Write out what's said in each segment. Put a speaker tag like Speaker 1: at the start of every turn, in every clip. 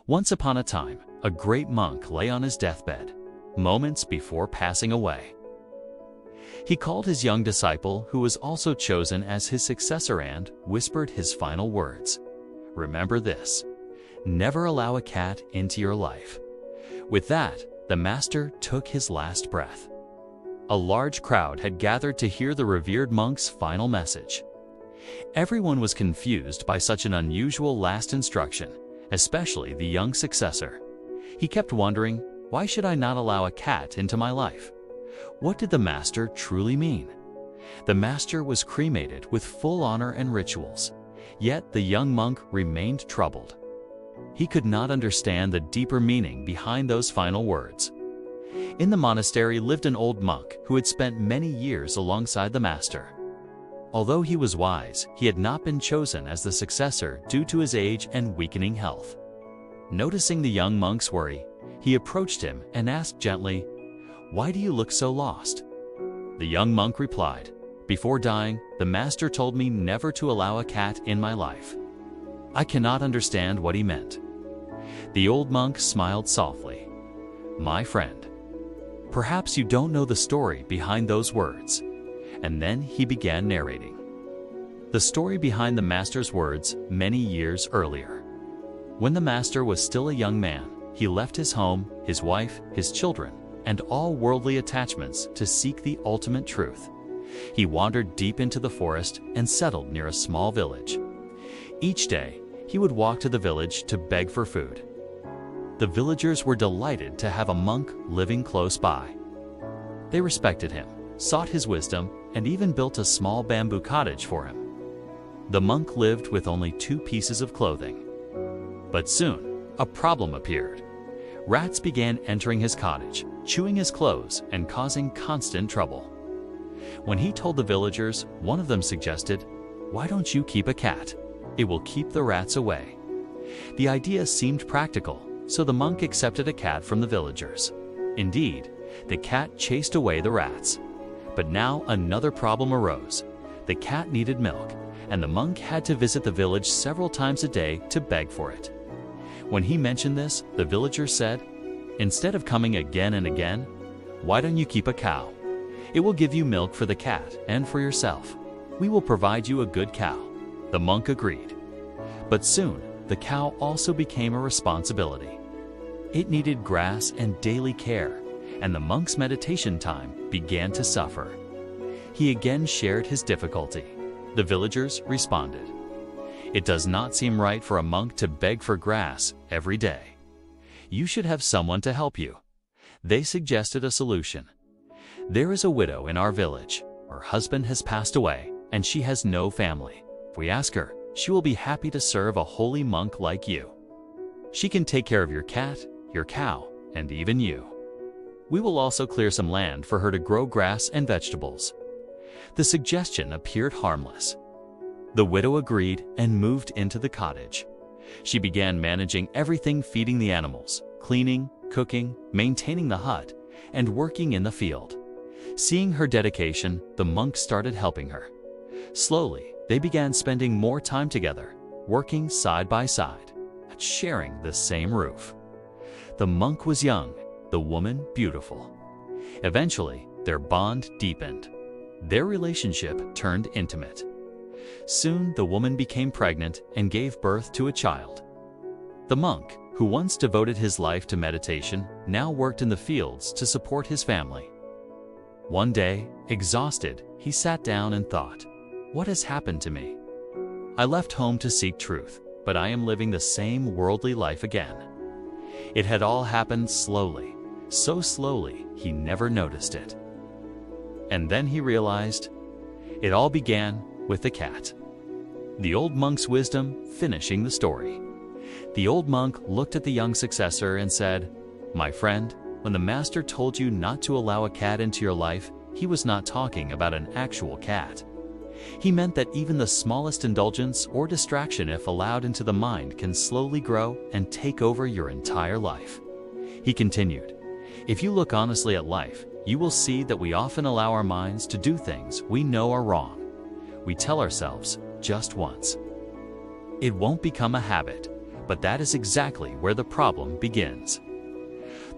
Speaker 1: Once upon a time, a great monk lay on his deathbed, moments before passing away. He called his young disciple, who was also chosen as his successor, and whispered his final words. "Remember this. Never allow a cat into your life." With that, the master took his last breath. A large crowd had gathered to hear the revered monk's final message. Everyone was confused by such an unusual last instruction, especially the young successor. He kept wondering, why should I not allow a cat into my life? What did the master truly mean? The master was cremated with full honor and rituals, yet the young monk remained troubled. He could not understand the deeper meaning behind those final words. In the monastery lived an old monk who had spent many years alongside the master. Although he was wise, he had not been chosen as the successor due to his age and weakening health. Noticing the young monk's worry, he approached him and asked gently, "Why do you look so lost?" The young monk replied, "Before dying, the master told me never to allow a cat in my life." I cannot understand what he meant. The old monk smiled softly. "My friend, perhaps you don't know the story behind those words." And then he began narrating the story behind the master's words many years earlier. When the master was still a young man, he left his home, his wife, his children, and all worldly attachments to seek the ultimate truth. He wandered deep into the forest and settled near a small village. Each day, he would walk to the village to beg for food. The villagers were delighted to have a monk living close by. They respected him, sought his wisdom, and even built a small bamboo cottage for him. The monk lived with only 2 pieces of clothing. But soon, a problem appeared. Rats began entering his cottage, chewing his clothes and causing constant trouble. When he told the villagers, one of them suggested, "Why don't you keep a cat? It will keep the rats away." The idea seemed practical, so the monk accepted a cat from the villagers. Indeed, the cat chased away the rats. But now another problem arose. The cat needed milk, and the monk had to visit the village several times a day to beg for it. When he mentioned this, the villagers said, "Instead of coming again and again, why don't you keep a cow? It will give you milk for the cat and for yourself. We will provide you a good cow." The monk agreed. But soon, the cow also became a responsibility. It needed grass and daily care, and the monk's meditation time began to suffer. He again shared his difficulty. The villagers responded, "It does not seem right for a monk to beg for grass every day. You should have someone to help you." They suggested a solution. "There is a widow in our village. Her husband has passed away, and she has no family. If we ask her, she will be happy to serve a holy monk like you. She can take care of your cat, your cow, and even you. We will also clear some land for her to grow grass and vegetables." The suggestion appeared harmless. The widow agreed and moved into the cottage. She began managing everything, feeding the animals, cleaning, cooking, maintaining the hut, and working in the field. Seeing her dedication, the monk started helping her. Slowly, they began spending more time together, working side by side, sharing the same roof. The monk was young, the woman beautiful. Eventually, their bond deepened. Their relationship turned intimate. Soon, the woman became pregnant and gave birth to a child. The monk, who once devoted his life to meditation, now worked in the fields to support his family. One day, exhausted, he sat down and thought, "What has happened to me? I left home to seek truth, but I am living the same worldly life again." It had all happened slowly, so slowly he never noticed it. And then he realized, it all began with the cat. The old monk's wisdom finishing the story. The old monk looked at the young successor and said, "My friend, when the master told you not to allow a cat into your life, he was not talking about an actual cat. He meant that even the smallest indulgence or distraction, if allowed into the mind, can slowly grow and take over your entire life." He continued, "If you look honestly at life, you will see that we often allow our minds to do things we know are wrong. We tell ourselves, just once. It won't become a habit, But that is exactly where the problem begins.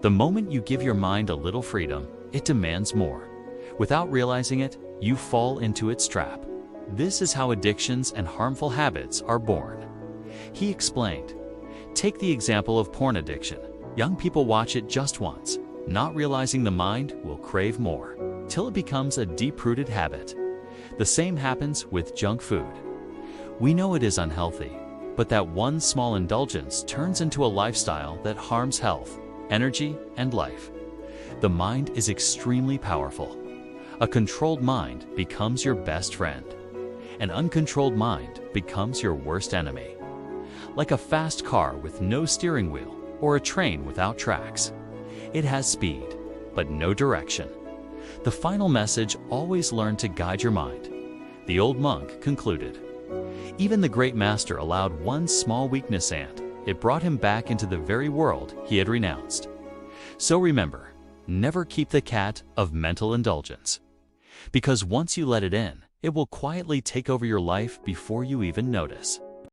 Speaker 1: The moment you give your mind a little freedom, it demands more. Without realizing it, you fall into its trap. This is how addictions and harmful habits are born. He explained, take the example of porn addiction. Young people watch it just once, not realizing the mind will crave more, till it becomes a deep-rooted habit. The same happens with junk food. We know it is unhealthy, but that one small indulgence turns into a lifestyle that harms health, energy, and life. The mind is extremely powerful. A controlled mind becomes your best friend. An uncontrolled mind becomes your worst enemy. Like a fast car with no steering wheel or a train without tracks. It has speed, but no direction. The final message: always learn to guide your mind. The old monk concluded. Even the great master allowed one small weakness, and it brought him back into the very world he had renounced. So remember, never keep the cat of mental indulgence. Because once you let it in, it will quietly take over your life before you even notice.